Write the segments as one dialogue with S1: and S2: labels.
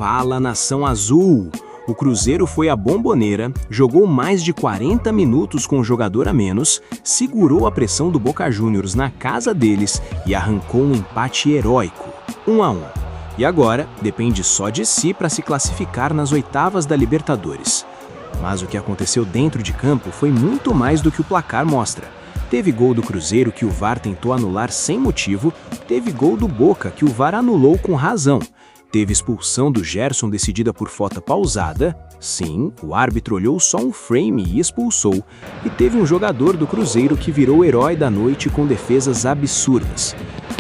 S1: Fala, Nação Azul! O Cruzeiro foi à Bombonera, jogou mais de 40 minutos com um jogador a menos, segurou a pressão do Boca Juniors na casa deles e arrancou um empate heróico, 1-1. E agora depende só de si para se classificar nas oitavas da Libertadores. Mas o que aconteceu dentro de campo foi muito mais do que o placar mostra. Teve gol do Cruzeiro que o VAR tentou anular sem motivo, teve gol do Boca que o VAR anulou com razão. Teve expulsão do Gerson decidida por falta pausada, sim, o árbitro olhou só um frame e expulsou, e teve um jogador do Cruzeiro que virou o herói da noite com defesas absurdas.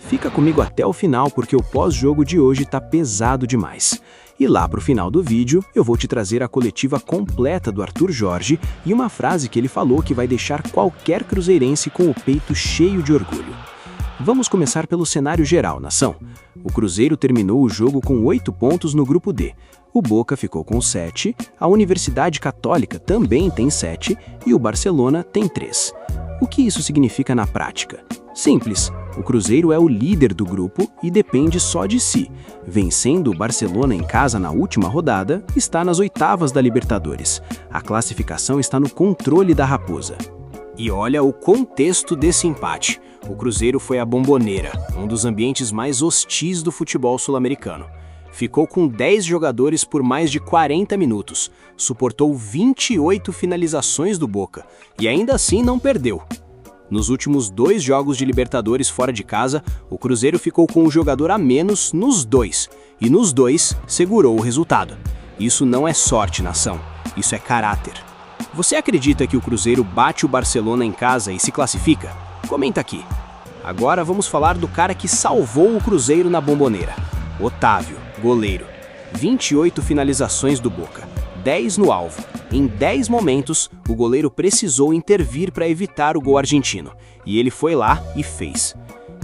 S1: Fica comigo até o final porque o pós-jogo de hoje tá pesado demais. E lá pro final do vídeo eu vou te trazer a coletiva completa do Arthur Jorge e uma frase que ele falou que vai deixar qualquer cruzeirense com o peito cheio de orgulho. Vamos começar pelo cenário geral, nação. O Cruzeiro terminou o jogo com 8 pontos no grupo D. O Boca ficou com 7, a Universidade Católica também tem 7 e o Barcelona tem 3. O que isso significa na prática? Simples, o Cruzeiro é o líder do grupo e depende só de si. Vencendo o Barcelona em casa na última rodada, está nas oitavas da Libertadores. A classificação está no controle da Raposa. E olha o contexto desse empate. O Cruzeiro foi à Bombonera, um dos ambientes mais hostis do futebol sul-americano. Ficou com 10 jogadores por mais de 40 minutos, suportou 28 finalizações do Boca e ainda assim não perdeu. Nos últimos 2 jogos de Libertadores fora de casa, o Cruzeiro ficou com um jogador a menos nos 2, e nos 2 segurou o resultado. Isso não é sorte, nação, isso é caráter. Você acredita que o Cruzeiro bate o Barcelona em casa e se classifica? Comenta aqui. Agora vamos falar do cara que salvou o Cruzeiro na Bombonera. Otávio, goleiro. 28 finalizações do Boca, 10 no alvo. Em 10 momentos, o goleiro precisou intervir para evitar o gol argentino. E ele foi lá e fez.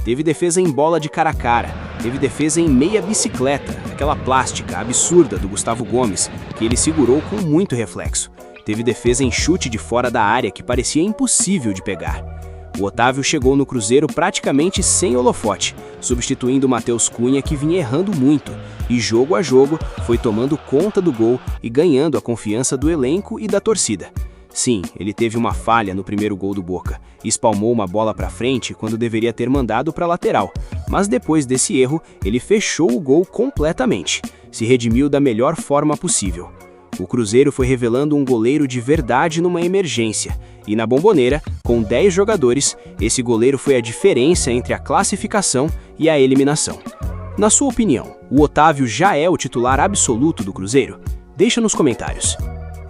S1: Teve defesa em bola de cara a cara, teve defesa em meia bicicleta, aquela plástica absurda do Gustavo Gomes, que ele segurou com muito reflexo. Teve defesa em chute de fora da área que parecia impossível de pegar. O Otávio chegou no Cruzeiro praticamente sem holofote, substituindo o Matheus Cunha que vinha errando muito, e jogo a jogo foi tomando conta do gol e ganhando a confiança do elenco e da torcida. Sim, ele teve uma falha no primeiro gol do Boca, espalmou uma bola para frente quando deveria ter mandado para a lateral, mas depois desse erro ele fechou o gol completamente, se redimiu da melhor forma possível. O Cruzeiro foi revelando um goleiro de verdade numa emergência, e na Bombonera, com 10 jogadores, esse goleiro foi a diferença entre a classificação e a eliminação. Na sua opinião, o Otávio já é o titular absoluto do Cruzeiro? Deixa nos comentários.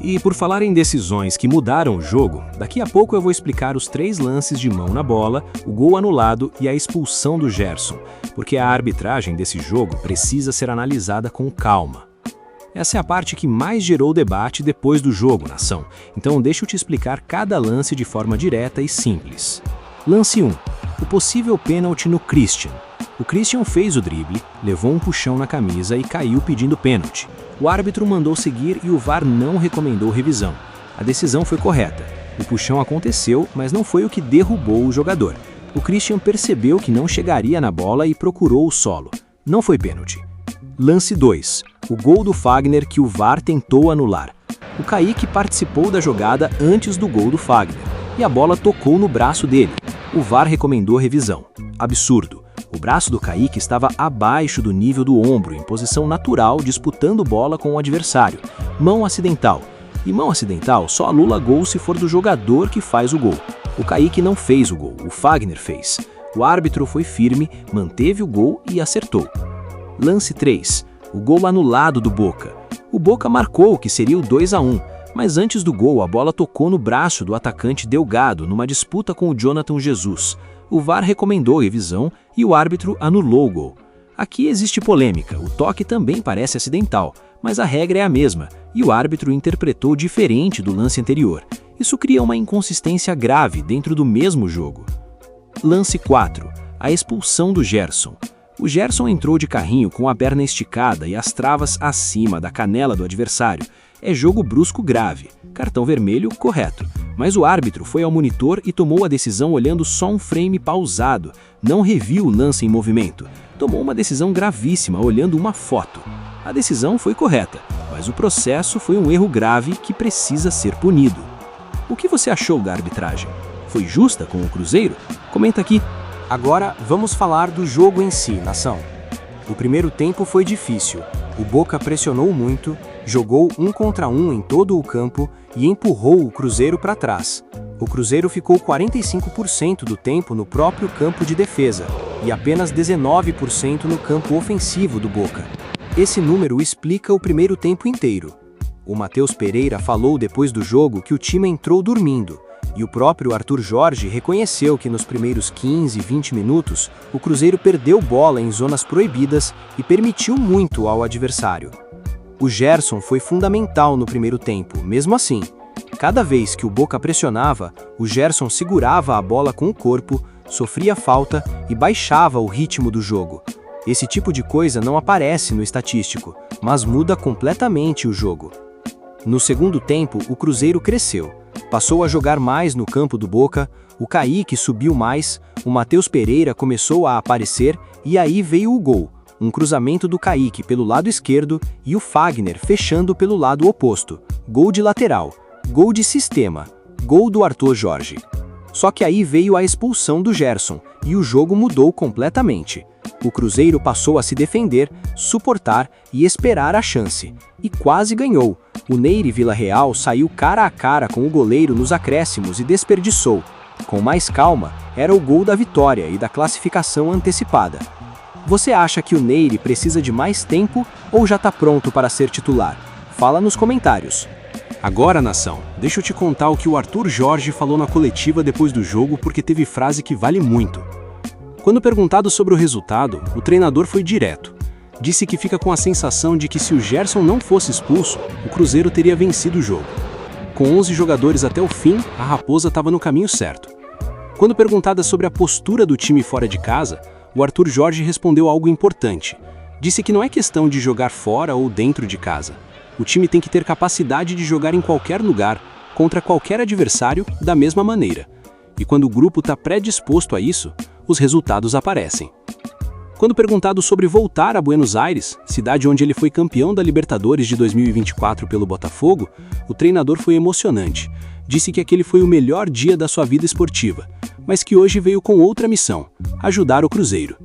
S1: E por falar em decisões que mudaram o jogo, daqui a pouco eu vou explicar os 3 lances de mão na bola, o gol anulado e a expulsão do Gerson, porque a arbitragem desse jogo precisa ser analisada com calma. Essa é a parte que mais gerou debate depois do jogo, nação. Então deixa eu te explicar cada lance de forma direta e simples. Lance 1. O possível pênalti no Christian. O Christian fez o drible, levou um puxão na camisa e caiu pedindo pênalti. O árbitro mandou seguir e o VAR não recomendou revisão. A decisão foi correta. O puxão aconteceu, mas não foi o que derrubou o jogador. O Christian percebeu que não chegaria na bola e procurou o solo. Não foi pênalti. Lance 2. O gol do Fagner que o VAR tentou anular. O Kaique participou da jogada antes do gol do Fagner, e a bola tocou no braço dele. O VAR recomendou revisão. Absurdo. O braço do Kaique estava abaixo do nível do ombro, em posição natural, disputando bola com o adversário. Mão acidental. E mão acidental só anula gol se for do jogador que faz o gol. O Kaique não fez o gol, o Fagner fez. O árbitro foi firme, manteve o gol e acertou. Lance 3. O gol anulado do Boca. O Boca marcou que seria o 2-1, mas antes do gol a bola tocou no braço do atacante Delgado numa disputa com o Jonathan Jesus. O VAR recomendou revisão e o árbitro anulou o gol. Aqui existe polêmica, o toque também parece acidental, mas a regra é a mesma e o árbitro interpretou diferente do lance anterior. Isso cria uma inconsistência grave dentro do mesmo jogo. Lance 4. A expulsão do Gerson. O Gerson entrou de carrinho com a perna esticada e as travas acima da canela do adversário. É jogo brusco grave. Cartão vermelho, correto. Mas o árbitro foi ao monitor e tomou a decisão olhando só um frame pausado. Não reviu o lance em movimento. Tomou uma decisão gravíssima olhando uma foto. A decisão foi correta, mas o processo foi um erro grave que precisa ser punido. O que você achou da arbitragem? Foi justa com o Cruzeiro? Comenta aqui. Agora vamos falar do jogo em si, nação. O primeiro tempo foi difícil. O Boca pressionou muito, jogou 1 contra 1 em todo o campo e empurrou o Cruzeiro para trás. O Cruzeiro ficou 45% do tempo no próprio campo de defesa e apenas 19% no campo ofensivo do Boca. Esse número explica o primeiro tempo inteiro. O Matheus Pereira falou depois do jogo que o time entrou dormindo, e o próprio Arthur Jorge reconheceu que nos primeiros 15, 20 minutos, o Cruzeiro perdeu bola em zonas proibidas e permitiu muito ao adversário. O Gerson foi fundamental no primeiro tempo, mesmo assim. Cada vez que o Boca pressionava, o Gerson segurava a bola com o corpo, sofria falta e baixava o ritmo do jogo. Esse tipo de coisa não aparece no estatístico, mas muda completamente o jogo. No segundo tempo, o Cruzeiro cresceu. Passou a jogar mais no campo do Boca, o Kaique subiu mais, o Matheus Pereira começou a aparecer e aí veio o gol. Um cruzamento do Kaique pelo lado esquerdo e o Fagner fechando pelo lado oposto. Gol de lateral, gol de sistema, gol do Arthur Jorge. Só que aí veio a expulsão do Gerson e o jogo mudou completamente. O Cruzeiro passou a se defender, suportar e esperar a chance. E quase ganhou. O Nery Villarreal saiu cara a cara com o goleiro nos acréscimos e desperdiçou. Com mais calma, era o gol da vitória e da classificação antecipada. Você acha que o Nery precisa de mais tempo ou já está pronto para ser titular? Fala nos comentários. Agora, nação, deixa eu te contar o que o Arthur Jorge falou na coletiva depois do jogo, porque teve frase que vale muito. Quando perguntado sobre o resultado, o treinador foi direto. Disse que fica com a sensação de que se o Gerson não fosse expulso, o Cruzeiro teria vencido o jogo. Com 11 jogadores até o fim, a Raposa estava no caminho certo. Quando perguntada sobre a postura do time fora de casa, o Arthur Jorge respondeu algo importante. Disse que não é questão de jogar fora ou dentro de casa. O time tem que ter capacidade de jogar em qualquer lugar, contra qualquer adversário, da mesma maneira. E quando o grupo está predisposto a isso, os resultados aparecem. Quando perguntado sobre voltar a Buenos Aires, cidade onde ele foi campeão da Libertadores de 2024 pelo Botafogo, o treinador foi emocionante. Disse que aquele foi o melhor dia da sua vida esportiva, mas que hoje veio com outra missão: ajudar o Cruzeiro.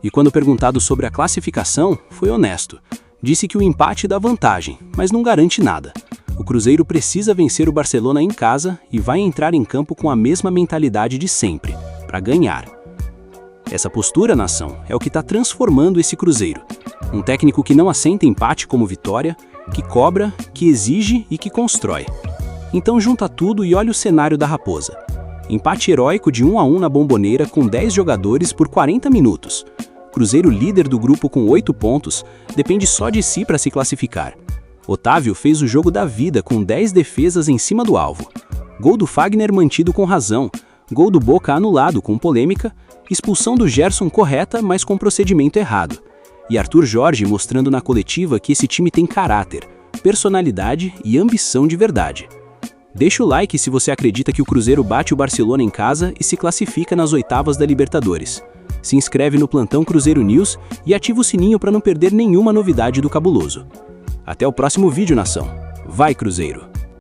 S1: E quando perguntado sobre a classificação, foi honesto. Disse que o empate dá vantagem, mas não garante nada. O Cruzeiro precisa vencer o Barcelona em casa e vai entrar em campo com a mesma mentalidade de sempre, para ganhar. Essa postura, nação, é o que está transformando esse Cruzeiro. Um técnico que não assenta empate como vitória, que cobra, que exige e que constrói. Então junta tudo e olha o cenário da Raposa. Empate heróico de 1-1 na Bomboneira com 10 jogadores por 40 minutos. Cruzeiro líder do grupo com 8 pontos, depende só de si para se classificar. Otávio fez o jogo da vida com 10 defesas em cima do alvo. Gol do Fagner mantido com razão, gol do Boca anulado com polêmica, expulsão do Gerson correta, mas com procedimento errado. E Arthur Jorge mostrando na coletiva que esse time tem caráter, personalidade e ambição de verdade. Deixa o like se você acredita que o Cruzeiro bate o Barcelona em casa e se classifica nas oitavas da Libertadores. Se inscreve no Plantão Cruzeiro News e ativa o sininho para não perder nenhuma novidade do Cabuloso. Até o próximo vídeo, nação. Vai, Cruzeiro!